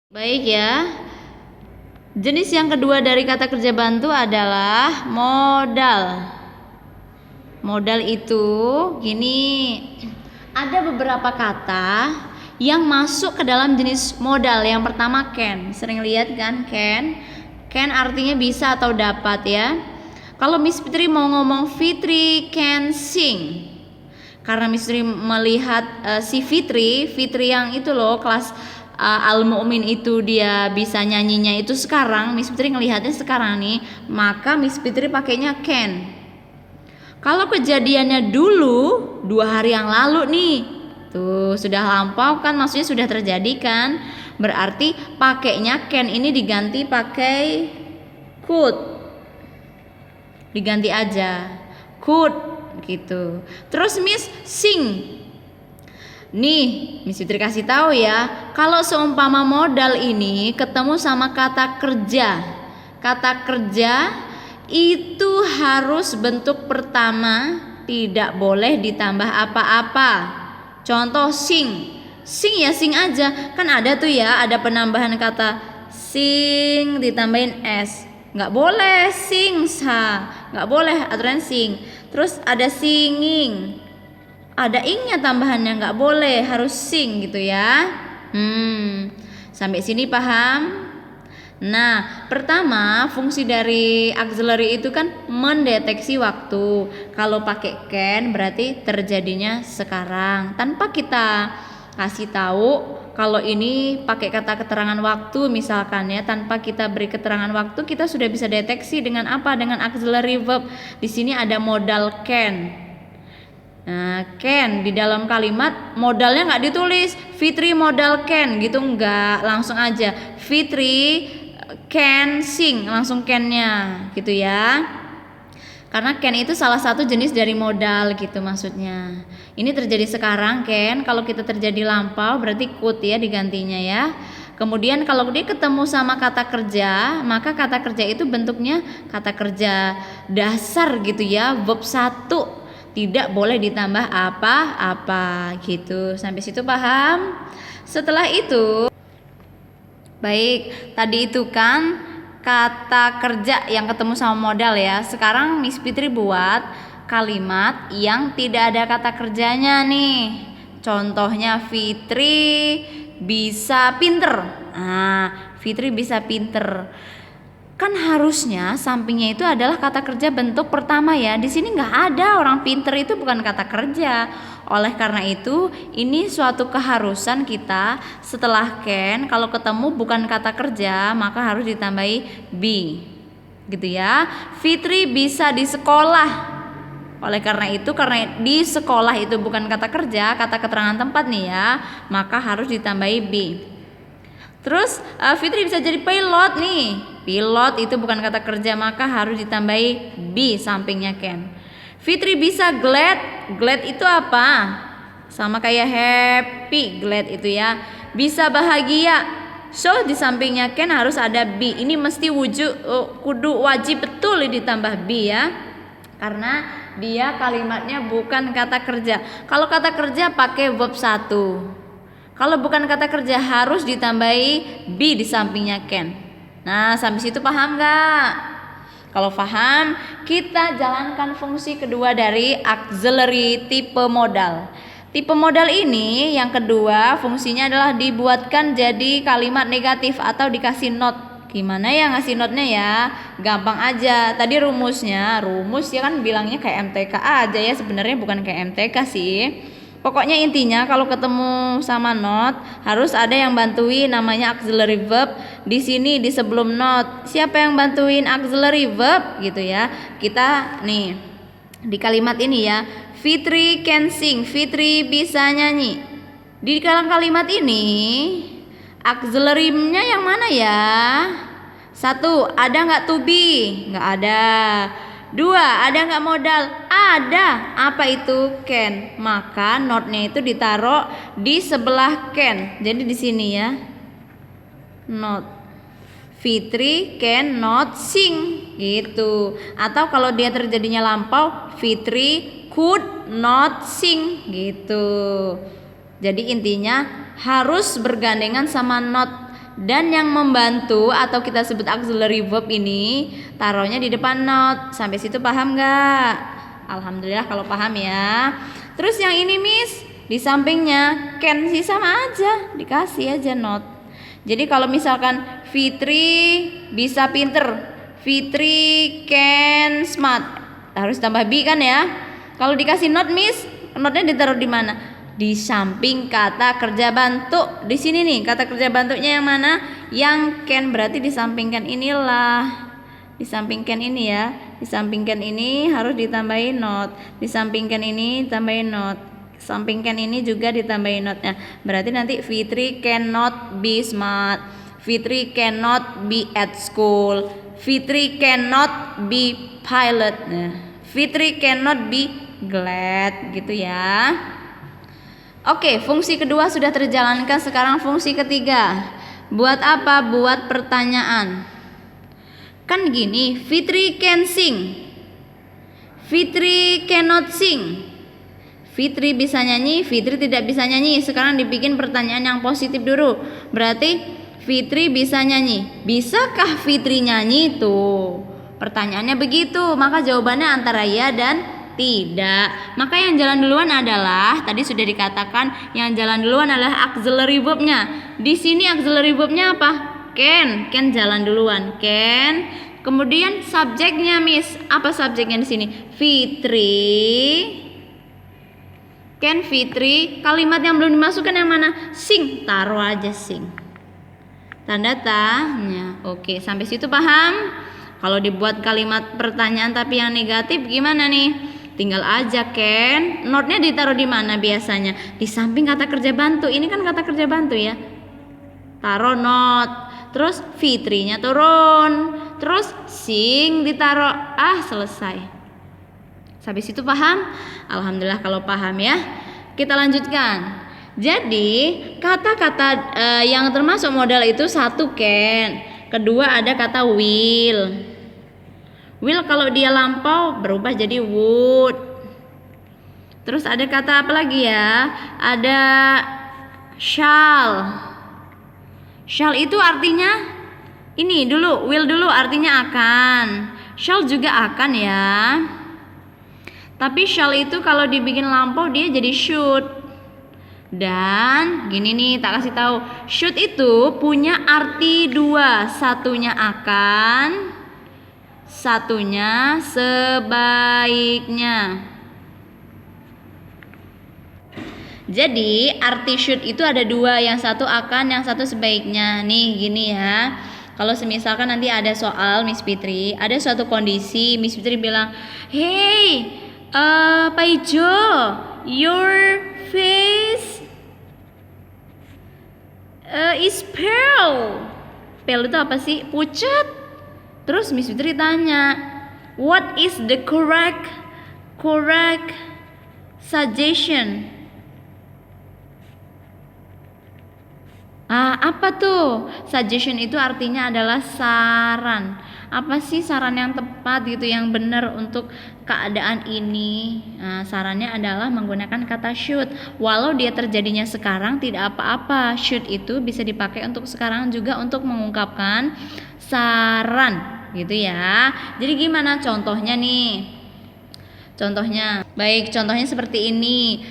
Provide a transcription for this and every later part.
Baik ya. Jenis yang kedua dari kata kerja bantu adalah modal. Modal itu gini, ada beberapa kata yang masuk ke dalam jenis modal. Yang pertama can. Sering lihat kan can? Can artinya bisa atau dapat ya. Kalau Miss Fitri mau ngomong Fitri can sing, karena Miss Fitri melihat si Fitri yang itu loh kelas Al-Mu'min itu dia bisa nyanyinya itu sekarang, Miss Fitri ngelihatnya sekarang nih, maka Miss Fitri pakainya can. Kalau kejadiannya dulu 2 hari yang lalu nih, tuh sudah lampau kan, maksudnya sudah terjadi kan, berarti pakainya can ini diganti pakai could, diganti aja could gitu. Terus Miss sing. Nih, Miss Fitri kasih tahu ya, kalau seumpama modal ini ketemu sama kata kerja. Kata kerja itu harus bentuk pertama, tidak boleh ditambah apa-apa. Contoh sing. Sing ya sing aja. Kan ada tuh ya, ada penambahan kata sing ditambahin s. Nggak boleh sing sa. Nggak boleh aturan sing. Terus ada singing, ada ingnya tambahannya, nggak boleh, harus sing gitu ya. Sampai sini paham? Nah, pertama fungsi dari auxiliary itu kan mendeteksi waktu. Kalau pakai can berarti terjadinya sekarang, tanpa kita kasih tahu kalau ini pakai kata keterangan waktu misalkan ya, tanpa kita beri keterangan waktu kita sudah bisa deteksi dengan apa? Dengan auxiliary verb. Di sini ada modal can. Nah, can di dalam kalimat modalnya nggak ditulis Fitri modal can gitu, nggak, langsung aja Fitri can sing, langsung can-nya gitu ya. Karena can itu salah satu jenis dari modal gitu maksudnya. Ini terjadi sekarang can, kalau kita terjadi lampau berarti could ya digantinya ya. Kemudian kalau dia ketemu sama kata kerja, maka kata kerja itu bentuknya kata kerja dasar gitu ya, verb 1. Tidak boleh ditambah apa-apa gitu. Sampai situ paham? Setelah itu, baik, tadi itu kan kata kerja yang ketemu sama modal ya. Sekarang Miss Fitri buat kalimat yang tidak ada kata kerjanya nih. Contohnya Fitri bisa pinter. Nah, Fitri bisa pinter. Kan harusnya sampingnya itu adalah kata kerja bentuk pertama ya. Di sini nggak ada, orang pinter itu bukan kata kerja. Oleh karena itu ini suatu keharusan kita setelah can kalau ketemu bukan kata kerja maka harus ditambahi be gitu ya. Fitri bisa di sekolah. Oleh karena itu, karena di sekolah itu bukan kata kerja, kata keterangan tempat nih ya, maka harus ditambahi be. Terus Fitri bisa jadi pilot nih. Pilot itu bukan kata kerja maka harus ditambahi be sampingnya can. Fitri bisa glad. Glad itu apa? Sama kayak happy, glad itu ya. Bisa bahagia. So di sampingnya can harus ada be. Ini mesti kudu wajib betul ditambah be ya. Karena dia kalimatnya bukan kata kerja. Kalau kata kerja pakai verb 1. Kalau bukan kata kerja harus ditambahi be di sampingnya can. Nah, sampai situ paham nggak? Kalau paham, kita jalankan fungsi kedua dari auxiliary tipe modal. Tipe modal ini yang kedua fungsinya adalah dibuatkan jadi kalimat negatif atau dikasih not. Gimana ya ngasih notnya ya? Gampang aja. Tadi rumus ya kan bilangnya kayak MTK aja ya, sebenarnya bukan kayak MTK sih. Pokoknya intinya kalau ketemu sama not harus ada yang bantuin, namanya auxiliary verb. Di sini di sebelum not siapa yang bantuin auxiliary verb gitu ya. Kita nih di kalimat ini ya, Fitri can sing, Fitri bisa nyanyi. Di dalam kalimat ini auxiliary-nya yang mana ya? 1, ada nggak to be? Nggak ada. 2, ada nggak modal? Ada. Apa itu? Can. Maka not-nya itu ditaruh di sebelah can. Jadi di sini ya. Not. Fitri can not sing gitu. Atau kalau dia terjadinya lampau, Fitri could not sing gitu. Jadi intinya harus bergandengan sama not. Dan yang membantu atau kita sebut auxiliary verb ini taruhnya di depan not. Sampai situ paham nggak? Alhamdulillah kalau paham ya. Terus yang ini Miss, di sampingnya can sih sama aja, dikasih aja not. Jadi kalau misalkan Fitri bisa pinter, Fitri can smart, harus tambah be kan ya. Kalau dikasih not Miss, notnya ditaruh di mana? Di samping kata kerja bantu. Di sini nih kata kerja bantunya yang mana? Yang can, berarti disampingkan inilah. Disampingkan ini ya. Disampingkan ini harus ditambahin not. Disampingkan ini tambahin not. Sampingkan ini juga ditambahin notnya. Berarti nanti Fitri cannot be smart. Fitri cannot be at school. Fitri cannot be pilot. Nah, Fitri cannot be glad gitu ya. Oke, fungsi kedua sudah terjalankan, sekarang fungsi ketiga. Buat apa? Buat pertanyaan. Kan gini, Fitri can sing, Fitri cannot sing. Fitri bisa nyanyi, Fitri tidak bisa nyanyi. Sekarang dibikin pertanyaan yang positif dulu. Berarti Fitri bisa nyanyi. Bisakah Fitri nyanyi? Tuh, pertanyaannya begitu. Maka jawabannya antara ya dan tidak. Maka yang jalan duluan adalah, tadi sudah dikatakan yang jalan duluan adalah auxiliary verbnya. Di sini auxiliary verbnya apa? Can. Can jalan duluan. Can. Kemudian subjeknya Miss, apa subjeknya di sini? Fitri. Can Fitri. Kalimat yang belum dimasukkan yang mana? Sing. Taruh aja sing. Tanda tanya. Oke, sampai situ paham? Kalau dibuat kalimat pertanyaan tapi yang negatif gimana nih? Tinggal aja can, notnya ditaruh di mana biasanya? Di samping kata kerja bantu. Ini kan kata kerja bantu ya. Taruh not. Terus Fitrinya turun. Terus sing ditaruh. Selesai. Sampai situ paham? Alhamdulillah kalau paham ya. Kita lanjutkan. Jadi kata-kata yang termasuk modal itu satu can. Kedua ada kata will. Will kalau dia lampau berubah jadi would. Terus ada kata apa lagi ya? Ada shall. Shall itu artinya ini dulu, will dulu artinya akan. Shall juga akan ya. Tapi shall itu kalau dibikin lampau dia jadi should. Dan gini nih tak kasih tahu, should itu punya arti dua. Satunya akan, satunya sebaiknya. Jadi arti should itu ada dua, yang satu akan, yang satu sebaiknya. Nih gini ya, kalau semisalkan nanti ada soal Miss Fitri, ada suatu kondisi Miss Fitri bilang, hey Pak Ijo, your face is pale. Pale itu apa sih? Pucat. Terus Miss Fitri tanya, what is the correct suggestion? Apa tuh? Suggestion itu artinya adalah saran. Apa sih saran yang tepat gitu, yang benar untuk keadaan ini? Sarannya adalah menggunakan kata should. Walau dia terjadinya sekarang tidak apa-apa. Should itu bisa dipakai untuk sekarang juga untuk mengungkapkan saran gitu ya. Jadi gimana contohnya nih? Contohnya, baik, contohnya seperti ini.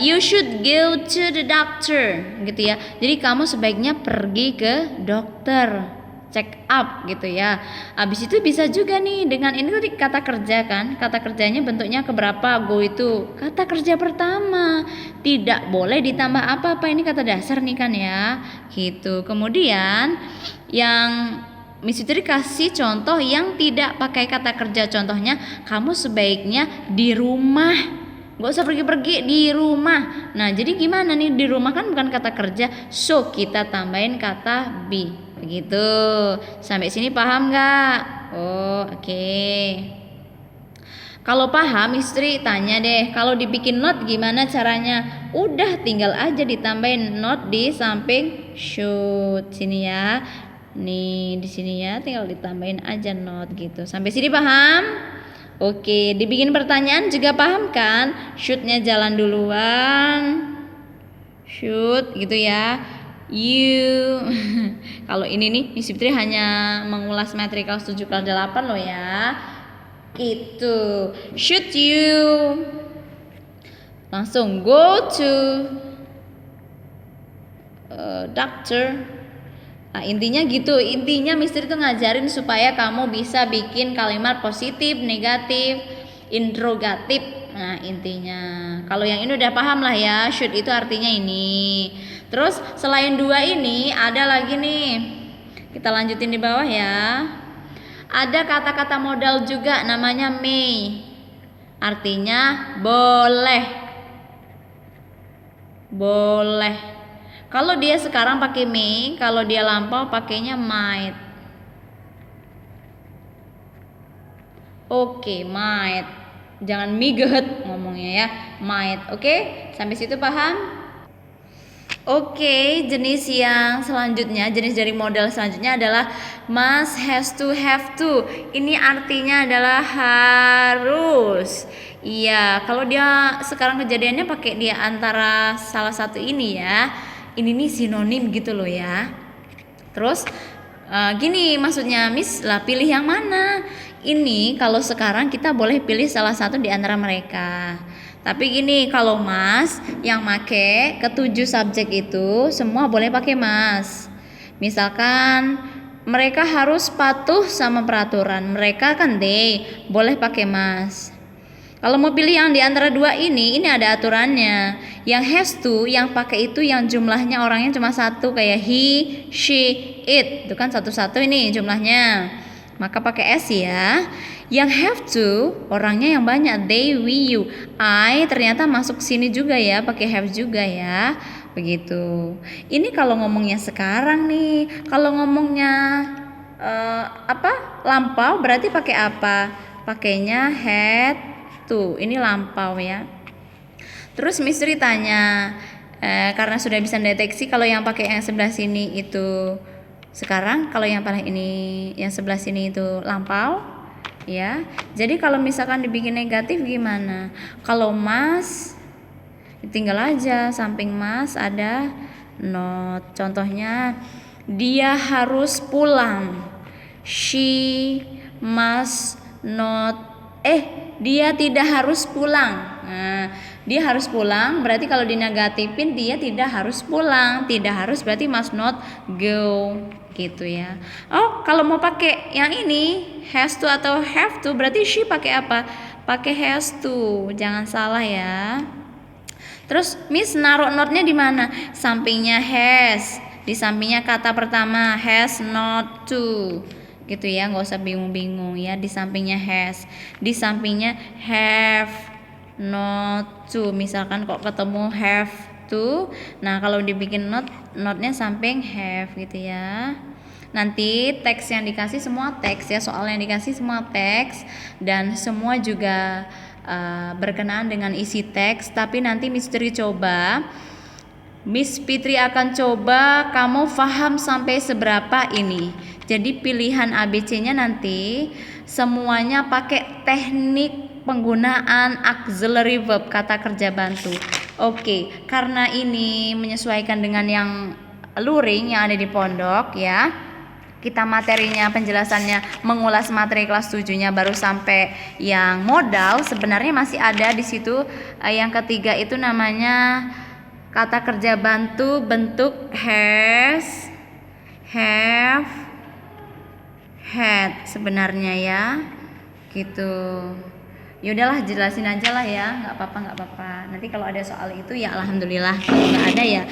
You should go to the doctor, gitu ya. Jadi kamu sebaiknya pergi ke dokter, check up, gitu ya. Habis itu bisa juga nih dengan ini tadi kata kerja kan. Kata kerjanya bentuknya keberapa? Go itu kata kerja pertama. Tidak boleh ditambah apa-apa. Ini kata dasar nih kan ya. Gitu. Kemudian yang Miss Fitri kasih contoh yang tidak pakai kata kerja. Contohnya, kamu sebaiknya di rumah, gak usah pergi-pergi, di rumah. Nah jadi gimana nih, di rumah kan bukan kata kerja, so kita tambahin kata be. Begitu. Sampai sini paham gak? Oke. Kalau paham Miss Fitri tanya deh, kalau dibikin note gimana caranya? Udah tinggal aja ditambahin note di samping should. Sini ya. Nih di sini ya, tinggal ditambahin aja not gitu. Sampai sini paham? Oke, dibikin pertanyaan juga paham kan? Should-nya jalan duluan, should gitu ya. You. Kalau ini nih Miss Fitri hanya mengulas materi kelas 7 kelas 8 loh ya. Itu. Should you langsung go to doctor. Nah, intinya gitu. Intinya Miss Fitri tuh ngajarin supaya kamu bisa bikin kalimat positif, negatif, interrogatif. Nah, intinya. Kalau yang ini udah paham lah ya. Should itu artinya ini. Terus selain dua ini ada lagi nih. Kita lanjutin di bawah ya. Ada kata-kata modal juga namanya may. Artinya boleh. Boleh. Kalau dia sekarang pakai may, kalau dia lampau pakainya might. Oke, might. Jangan miget ngomongnya ya. Might. Oke? Sampai situ paham? Oke, jenis yang selanjutnya, jenis dari modal selanjutnya adalah must, has to, have to. Ini artinya adalah harus. Iya, kalau dia sekarang kejadiannya pakai dia antara salah satu ini ya. Ini nih sinonim gitu loh ya. Terus gini maksudnya, Miss lah pilih yang mana? Ini kalau sekarang kita boleh pilih salah satu di antara mereka. Tapi gini, kalau Mas yang make ketujuh subjek itu semua boleh pakai Mas. Misalkan mereka harus patuh sama peraturan, mereka kan they boleh pakai Mas. Kalau mau pilih yang di antara dua ini ada aturannya. Yang has to, yang pakai itu yang jumlahnya orangnya cuma satu kayak he, she, it. Itu kan satu-satu ini jumlahnya. Maka pakai s ya. Yang have to orangnya yang banyak, they, we, you. I ternyata masuk sini juga ya, pakai have juga ya. Begitu. Ini kalau ngomongnya sekarang nih. Kalau ngomongnya lampau berarti pakai apa? Pakainya had to. Ini lampau ya. Terus Miss Tri tanya, karena sudah bisa deteksi kalau yang pakai yang sebelah sini itu sekarang, kalau yang paling ini yang sebelah sini itu lampau ya. Jadi kalau misalkan dibikin negatif gimana? Kalau Mas tinggal aja samping Mas ada not. Contohnya dia harus pulang. She must not. Dia tidak harus pulang. Nah, dia harus pulang berarti kalau dinegatifin dia tidak harus pulang. Tidak harus berarti must not go gitu ya. Oh, kalau mau pakai yang ini has to atau have to berarti she pakai apa? Pakai has to. Jangan salah ya. Terus Miss naruh notnya di mana? Sampingnya has. Di sampingnya kata pertama has not to. Gitu ya, nggak usah bingung-bingung ya. Di sampingnya has, di sampingnya have not to. Misalkan kok ketemu have to, nah kalau dibikin notnya samping have gitu ya. Nanti teks yang dikasih semua teks ya, soal yang dikasih semua teks dan semua juga berkenaan dengan isi teks. Tapi nanti Miss Fitri akan coba kamu paham sampai seberapa ini. Jadi pilihan ABC-nya nanti semuanya pakai teknik penggunaan auxiliary verb, kata kerja bantu. Oke, karena ini menyesuaikan dengan yang luring yang ada di pondok ya. Kita materinya, penjelasannya mengulas materi kelas 7-nya baru sampai yang modal. Sebenarnya masih ada di situ yang ketiga itu namanya kata kerja bantu bentuk has, have, had sebenarnya ya, gitu. Ya udahlah jelasin aja lah ya, nggak apa-apa. Nanti kalau ada soal itu ya alhamdulillah, kalau nggak ada ya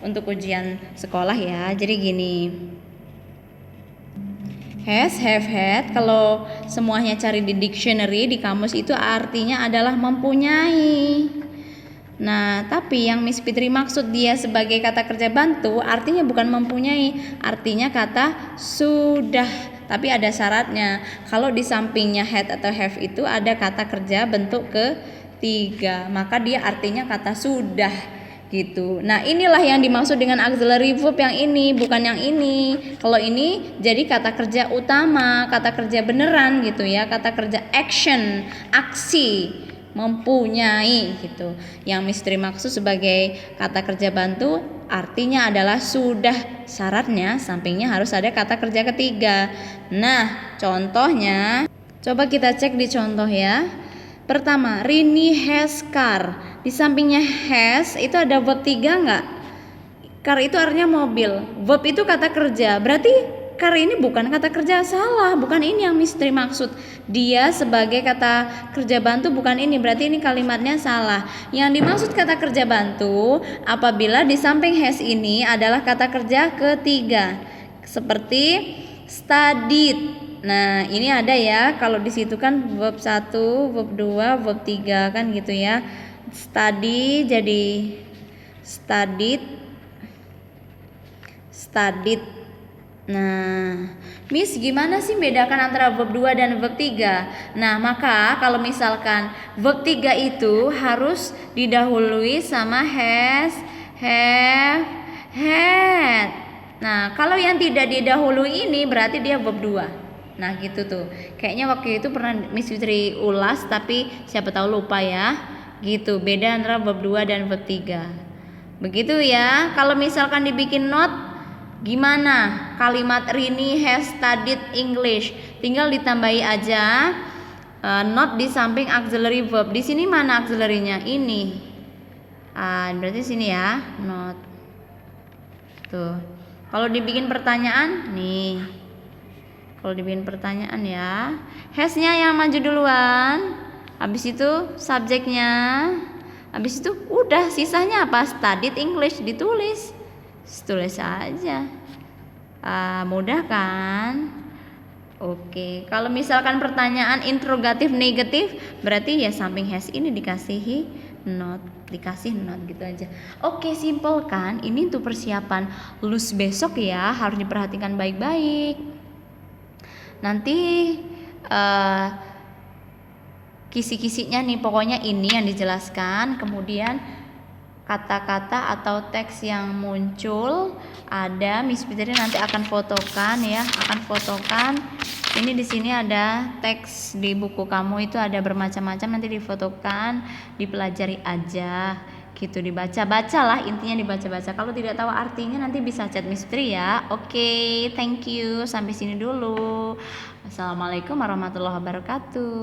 untuk ujian sekolah ya. Jadi gini, has, have, had kalau semuanya cari di dictionary di kamus itu artinya adalah mempunyai. Nah, tapi yang Miss Fitri maksud dia sebagai kata kerja bantu artinya bukan mempunyai, artinya kata sudah. Tapi ada syaratnya. Kalau di sampingnya had atau have itu ada kata kerja bentuk ketiga, maka dia artinya kata sudah gitu. Nah, inilah yang dimaksud dengan auxiliary verb yang ini, bukan yang ini. Kalau ini jadi kata kerja utama, kata kerja beneran gitu ya, kata kerja action, aksi. Mempunyai gitu. Yang Miss Tri maksud sebagai kata kerja bantu artinya adalah sudah, syaratnya sampingnya harus ada kata kerja ketiga. Nah, contohnya coba kita cek di contoh ya. Pertama, Rini has car. Di sampingnya has itu ada verb 3 enggak? Car itu artinya mobil. Verb itu kata kerja. Berarti car ini bukan kata kerja, salah, bukan ini yang misteri maksud. Dia sebagai kata kerja bantu bukan ini, berarti ini kalimatnya salah. Yang dimaksud kata kerja bantu apabila di samping has ini adalah kata kerja ketiga. Seperti studied. Nah, ini ada ya, kalau di situ kan verb 1, verb 2, verb 3 kan gitu ya. Study jadi studied. Nah, Miss gimana sih bedakan antara verb 2 dan verb 3? Nah, maka kalau misalkan verb 3 itu harus didahului sama has, have, had. Nah, kalau yang tidak didahului ini berarti dia verb 2. Nah, gitu tuh. Kayaknya waktu itu pernah Miss Fitri ulas tapi siapa tahu lupa ya. Gitu, beda antara verb 2 dan verb 3. Begitu ya. Kalau misalkan dibikin note gimana kalimat Rini has studied English? Tinggal ditambahi aja not di samping auxiliary verb. Di sini mana auxiliary-nya? Ini. Berarti sini ya, not. Tuh. Kalau dibikin pertanyaan, nih. Kalau dibikin pertanyaan ya, has-nya yang maju duluan. Habis itu subjeknya. Habis itu udah sisanya apa? Studied English ditulis. Tulis aja. Mudah kan? Oke, kalau misalkan pertanyaan interrogatif negatif berarti ya samping has ini dikasih not gitu aja. Oke, simple kan? Ini untuk persiapan lulus besok ya, harus diperhatikan baik-baik. Nanti kisi-kisinya nih, pokoknya ini yang dijelaskan. Kemudian kata-kata atau teks yang muncul ada, Miss Fitri nanti akan fotokan ya, Ini di sini ada teks di buku kamu itu ada bermacam-macam, nanti difotokan, dipelajari aja gitu, dibaca-baca lah, intinya dibaca-baca. Kalau tidak tahu artinya nanti bisa chat Miss Fitri ya. Oke, thank you, sampai sini dulu. Assalamualaikum warahmatullahi wabarakatuh.